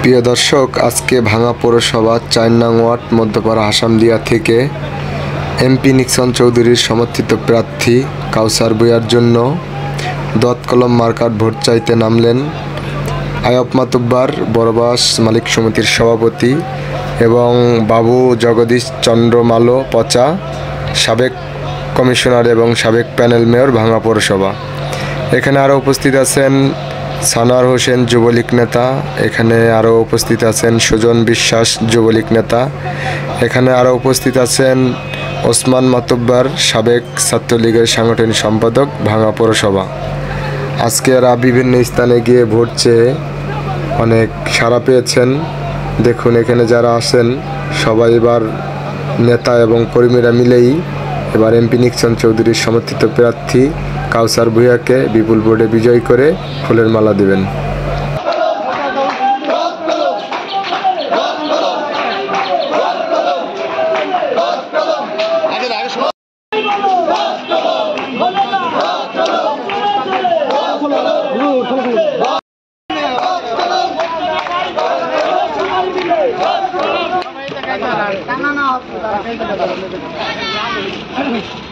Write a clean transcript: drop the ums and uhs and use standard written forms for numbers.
প্রিয় দর্শক, আজকে ভাঙা পৌরসভা ৪ নং ওয়ার্ড মধ্যপাড়া হাসামদিয়া থেকে এমপি নিক্সন চৌধুরীর সমর্থিত প্রার্থী কাউসার ভূঁইয়ার জন্য দোয়াত-কলম মার্কায় ভোট চাইতে নামলেন আয়ব মাতুব্বর, বড়বাস মালিক সমিতির সভাপতি এবং বাবু জগদীশ চন্দ্র মালো পচা, সাবেক কমিশনার এবং সাবেক প্যানেল মেয়র ভাঙা পৌরসভা। এখানে আরও উপস্থিত আছেন সানোয়ার হোসেন যুবলীগ নেতা, এখানে আরও উপস্থিত আছেন সুজন বিশ্বাস যুবলীগ নেতা, এখানে আরও উপস্থিত আছেন ওসমান মাতুব্বর, সাবেক ছাত্রলীগের সাংগঠনিক সম্পাদক ভাঙা পৌরসভা। আজকে এরা বিভিন্ন স্থানে গিয়ে ভোট চেয়ে অনেক সাড়া পেয়েছেন। দেখুন, এখানে যারা আছেন সবাই এবার নেতা এবং কর্মীরা মিলেই এবার এমপি নিক্সন চৌধুরীর সমর্থিত প্রার্থী কাউসার ভূঁইয়াকে বিপুল ভোটে বিজয়ী করে ফুলের মালা দেবেন। না